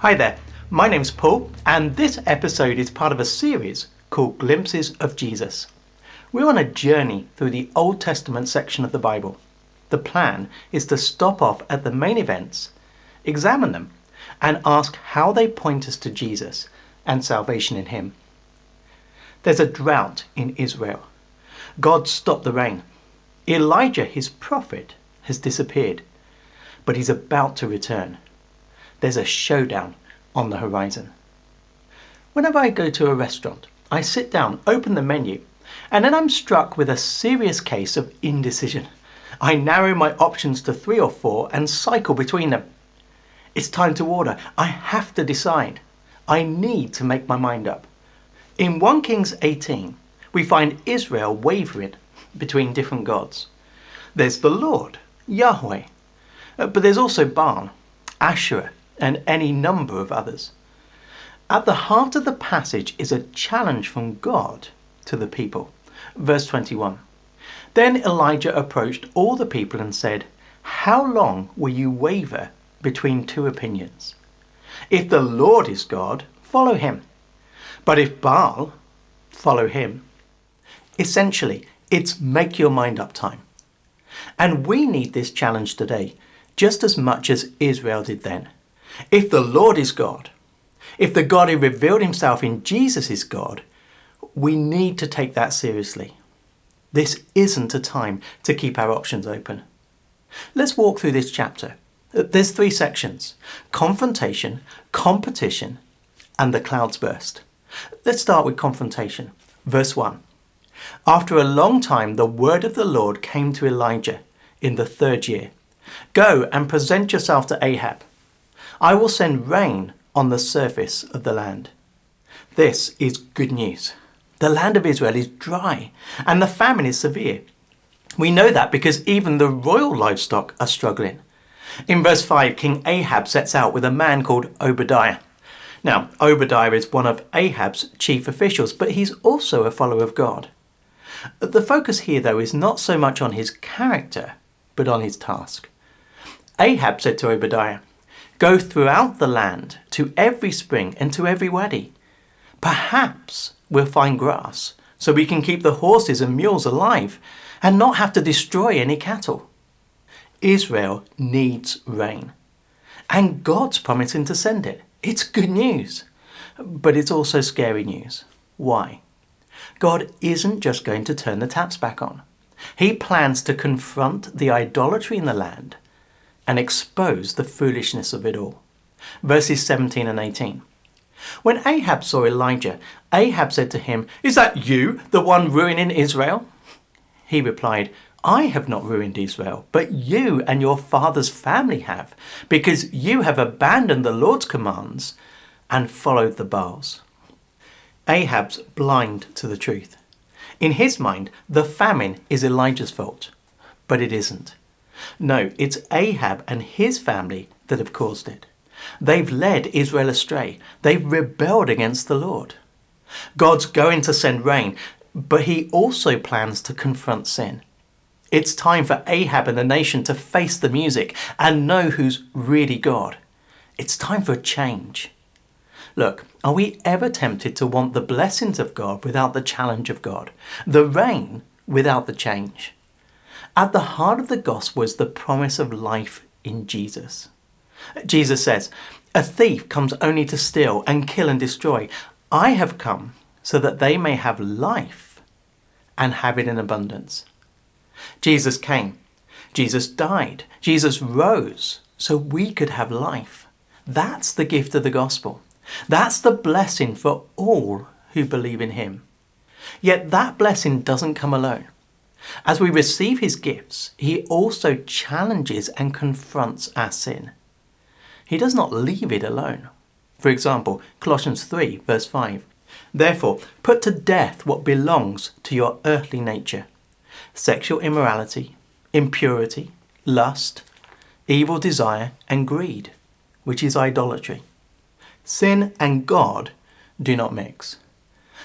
Hi there, my name's Paul, and this episode is part of a series called Glimpses of Jesus. We're on a journey through the Old Testament section of the Bible. The plan is to stop off at the main events, examine them, and ask how they point us to Jesus and salvation in Him. There's a drought in Israel. God stopped the rain. Elijah, his prophet, has disappeared, but he's about to return. There's a showdown on the horizon. Whenever I go to a restaurant, I sit down, open the menu, and then I'm struck with a serious case of indecision. I narrow my options to 3 or 4 and cycle between them. It's time to order. I have to decide. I need to make my mind up. In 1 Kings 18, we find Israel wavering between different gods. There's the Lord, Yahweh, but there's also Baal, Asherah, and any number of others. At the heart of the passage is a challenge from God to the people. Verse 21. Then Elijah approached all the people and said, "How long will you waver between 2 opinions? If the Lord is God, follow him. But if Baal, follow him." Essentially, it's make your mind up time. And we need this challenge today, just as much as Israel did then. If the Lord is God, if the God who revealed himself in Jesus is God, we need to take that seriously. This isn't a time to keep our options open. Let's walk through this chapter. There's 3 sections: confrontation, competition, and the clouds burst. Let's start with confrontation. Verse 1. After a long time, the word of the Lord came to Elijah in the 3rd year. "Go and present yourself to Ahab. I will send rain on the surface of the land." This is good news. The land of Israel is dry and the famine is severe. We know that because even the royal livestock are struggling. In verse 5, King Ahab sets out with a man called Obadiah. Now, Obadiah is one of Ahab's chief officials, but he's also a follower of God. The focus here, though, is not so much on his character, but on his task. Ahab said to Obadiah, "Go throughout the land to every spring and to every wadi. Perhaps we'll find grass so we can keep the horses and mules alive and not have to destroy any cattle." Israel needs rain, and God's promising to send it. It's good news, but it's also scary news. Why? God isn't just going to turn the taps back on. He plans to confront the idolatry in the land and expose the foolishness of it all. Verses 17 and 18. When Ahab saw Elijah, Ahab said to him, "Is that you, the one ruining Israel?" He replied, "I have not ruined Israel, but you and your father's family have, because you have abandoned the Lord's commands and followed the Baals." Ahab's blind to the truth. In his mind, the famine is Elijah's fault, but it isn't. No, it's Ahab and his family that have caused it. They've led Israel astray. They've rebelled against the Lord. God's going to send rain, but he also plans to confront sin. It's time for Ahab and the nation to face the music and know who's really God. It's time for a change. Look, are we ever tempted to want the blessings of God without the challenge of God? The rain without the change? At the heart of the gospel is the promise of life in Jesus. Jesus says, "A thief comes only to steal and kill and destroy. I have come so that they may have life and have it in abundance." Jesus came. Jesus died. Jesus rose so we could have life. That's the gift of the gospel. That's the blessing for all who believe in him. Yet that blessing doesn't come alone. As we receive his gifts, he also challenges and confronts our sin. He does not leave it alone. For example, Colossians 3, verse 5. "Therefore, put to death what belongs to your earthly nature: sexual immorality, impurity, lust, evil desire, and greed, which is idolatry." Sin and God do not mix.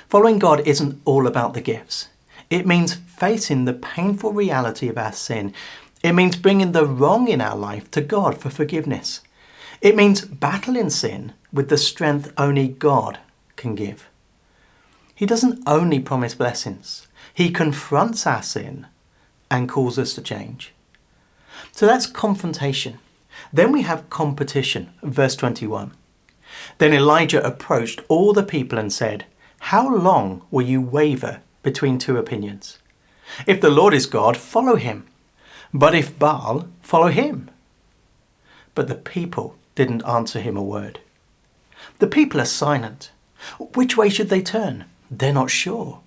Following God isn't all about the gifts. It means facing the painful reality of our sin. It means bringing the wrong in our life to God for forgiveness. It means battling sin with the strength only God can give. He doesn't only promise blessings. He confronts our sin and calls us to change. So that's confrontation. Then we have competition, verse 21. Then Elijah approached all the people and said, "How long will you waver between two opinions? If the Lord is God, follow him. But if Baal, follow him." But the people didn't answer him a word. The people are silent. Which way should they turn? They're not sure.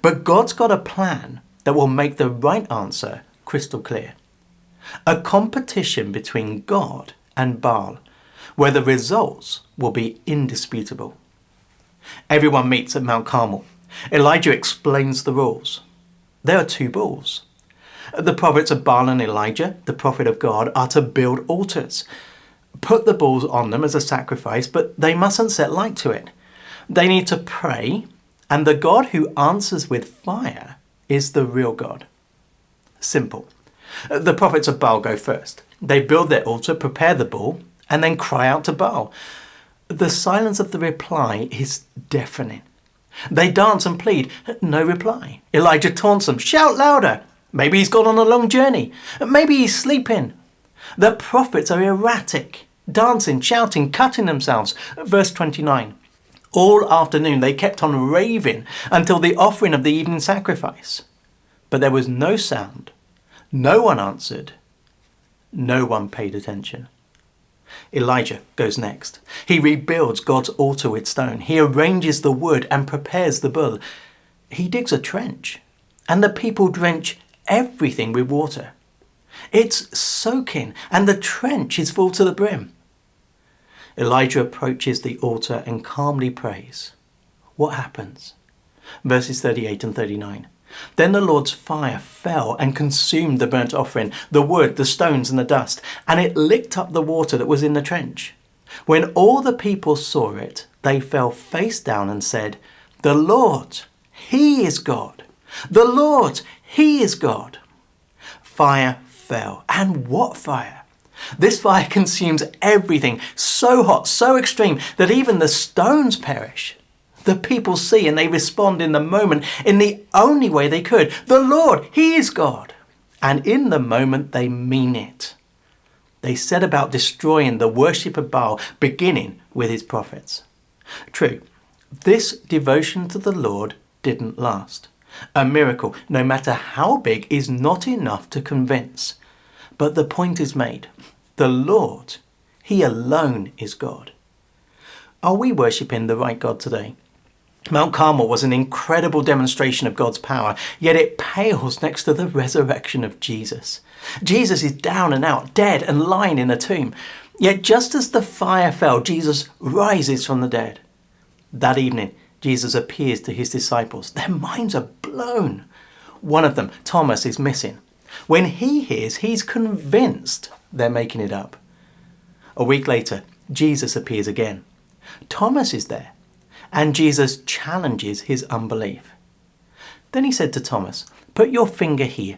But God's got a plan that will make the right answer crystal clear. A competition between God and Baal, where the results will be indisputable. Everyone meets at Mount Carmel. Elijah explains the rules. There are two bulls. The prophets of Baal and Elijah, the prophet of God, are to build altars. Put the bulls on them as a sacrifice, but they mustn't set light to it. They need to pray, and the God who answers with fire is the real God. Simple. The prophets of Baal go first. They build their altar, prepare the bull, and then cry out to Baal. The silence of the reply is deafening. They dance and plead. No reply. Elijah taunts them. Shout louder. Maybe he's gone on a long journey. Maybe he's sleeping. The prophets are erratic, dancing, shouting, cutting themselves. Verse 29. All afternoon they kept on raving until the offering of the evening sacrifice. But there was no sound. No one answered. No one paid attention. Elijah goes next. He rebuilds God's altar with stone. He arranges the wood and prepares the bull. He digs a trench, and the people drench everything with water. It's soaking, and the trench is full to the brim. Elijah approaches the altar and calmly prays. What happens? Verses 38 and 39. Then the Lord's fire fell and consumed the burnt offering, the wood, the stones and the dust, and it licked up the water that was in the trench. When all the people saw it, they fell face down and said, "The Lord, He is God. The Lord, He is God." Fire fell. And what fire? This fire consumes everything, so hot, so extreme, that even the stones perish. The people see and they respond in the moment in the only way they could. The Lord, He is God. And in the moment they mean it. They set about destroying the worship of Baal, beginning with his prophets. True, this devotion to the Lord didn't last. A miracle, no matter how big, is not enough to convince. But the point is made. The Lord, He alone is God. Are we worshipping the right God today? Mount Carmel was an incredible demonstration of God's power, yet it pales next to the resurrection of Jesus. Jesus is down and out, dead and lying in a tomb. Yet just as the fire fell, Jesus rises from the dead. That evening, Jesus appears to his disciples. Their minds are blown. One of them, Thomas, is missing. When he hears, he's convinced they're making it up. A week later, Jesus appears again. Thomas is there, and Jesus challenges his unbelief. Then he said to Thomas, "Put your finger here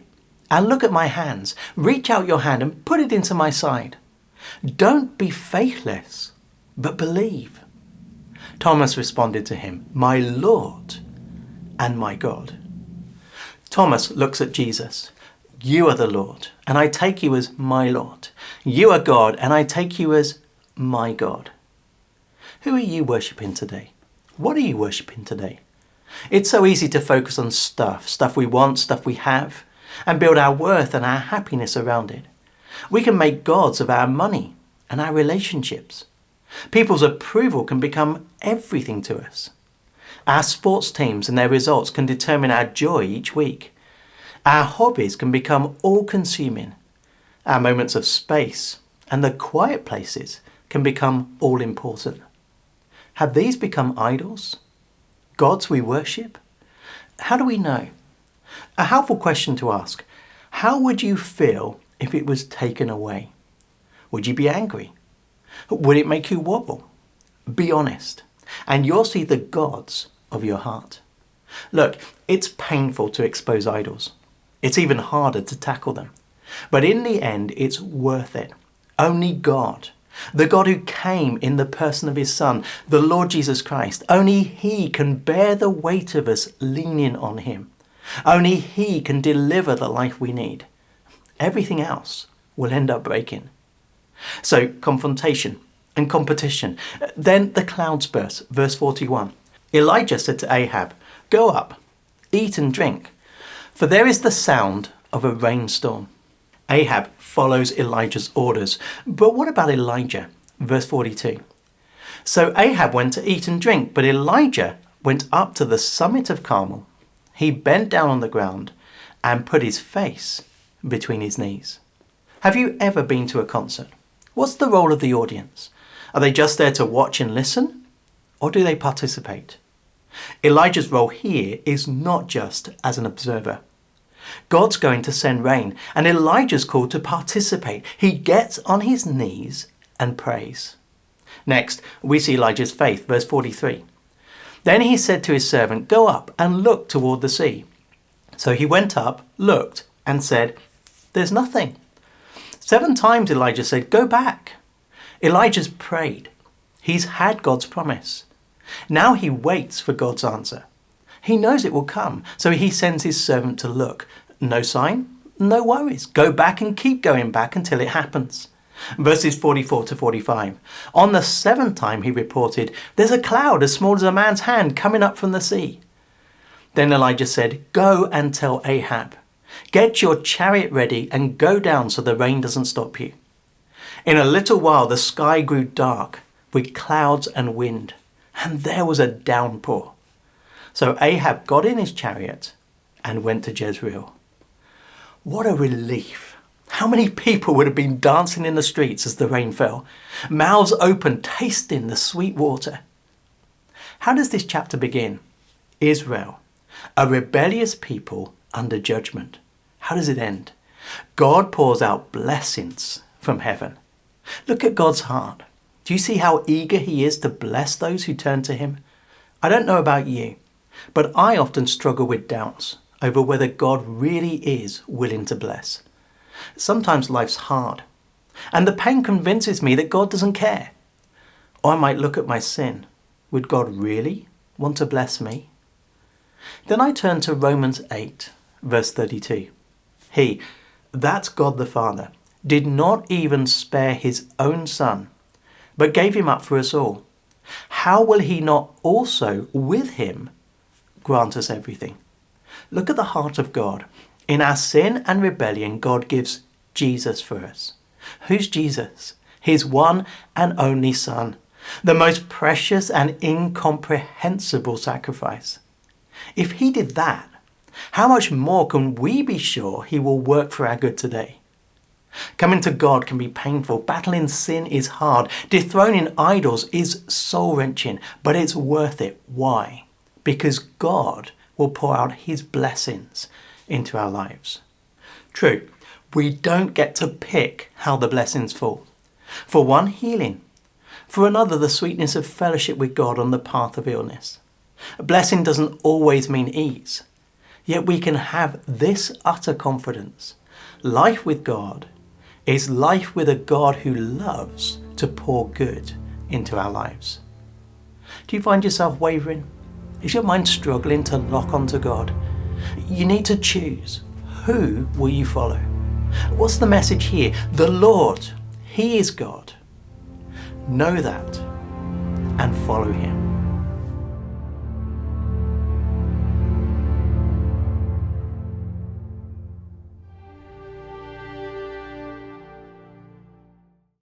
and look at my hands. Reach out your hand and put it into my side. Don't be faithless, but believe." Thomas responded to him, "My Lord and my God." Thomas looks at Jesus. "You are the Lord, and I take you as my Lord. You are God, and I take you as my God." Who are you worshipping today? What are you worshipping today? It's so easy to focus on stuff we want, stuff we have, and build our worth and our happiness around it. We can make gods of our money and our relationships. People's approval can become everything to us. Our sports teams and their results can determine our joy each week. Our hobbies can become all-consuming. Our moments of space and the quiet places can become all-important. Have these become idols? Gods we worship? How do we know? A helpful question to ask. How would you feel if it was taken away? Would you be angry? Would it make you wobble? Be honest, and you'll see the gods of your heart. Look, it's painful to expose idols. It's even harder to tackle them. But in the end, it's worth it. Only God The God who came in the person of his Son, the Lord Jesus Christ. Only he can bear the weight of us leaning on him. Only he can deliver the life we need. Everything else will end up breaking. So confrontation and competition. Then the clouds burst, verse 41. Elijah said to Ahab, "Go up, eat and drink, for there is the sound of a rainstorm." Ahab follows Elijah's orders. But what about Elijah? Verse 42. So Ahab went to eat and drink, but Elijah went up to the summit of Carmel. He bent down on the ground and put his face between his knees. Have you ever been to a concert? What's the role of the audience? Are they just there to watch and listen? Or do they participate? Elijah's role here is not just as an observer. God's going to send rain, and Elijah's called to participate. He gets on his knees and prays. Next, we see Elijah's faith, verse 43. Then he said to his servant, "Go up and look toward the sea." So he went up, looked, and said, "There's nothing." 7 times Elijah said, "Go back." Elijah's prayed. He's had God's promise. Now he waits for God's answer. He knows it will come, so he sends his servant to look. No sign? No worries. Go back and keep going back until it happens. Verses 44 to 45. On the 7th time he reported, "There's a cloud as small as a man's hand coming up from the sea." Then Elijah said, "Go and tell Ahab, get your chariot ready and go down so the rain doesn't stop you." In a little while the sky grew dark with clouds and wind, and there was a downpour. So Ahab got in his chariot and went to Jezreel. What a relief. How many people would have been dancing in the streets as the rain fell, mouths open, tasting the sweet water? How does this chapter begin? Israel, a rebellious people under judgment. How does it end? God pours out blessings from heaven. Look at God's heart. Do you see how eager he is to bless those who turn to him? I don't know about you, but I often struggle with doubts over whether God really is willing to bless. Sometimes life's hard, and the pain convinces me that God doesn't care. Or I might look at my sin. Would God really want to bless me? Then I turn to Romans 8, verse 32. He, that's God the Father, did not even spare his own Son, but gave him up for us all. How will he not also with him grant us everything? Look at the heart of God. In our sin and rebellion, God gives Jesus for us. Who's Jesus? His one and only Son, the most precious and incomprehensible sacrifice. If he did that, how much more can we be sure he will work for our good today? Coming to God can be painful. Battling sin is hard. Dethroning idols is soul-wrenching, but it's worth it. Why? Because God will pour out his blessings into our lives. True, we don't get to pick how the blessings fall. For one, healing. For another, the sweetness of fellowship with God on the path of illness. A blessing doesn't always mean ease. Yet we can have this utter confidence. Life with God is life with a God who loves to pour good into our lives. Do you find yourself wavering? Is your mind struggling to lock onto God? You need to choose. Who will you follow? What's the message here? The Lord, he is God. Know that and follow him.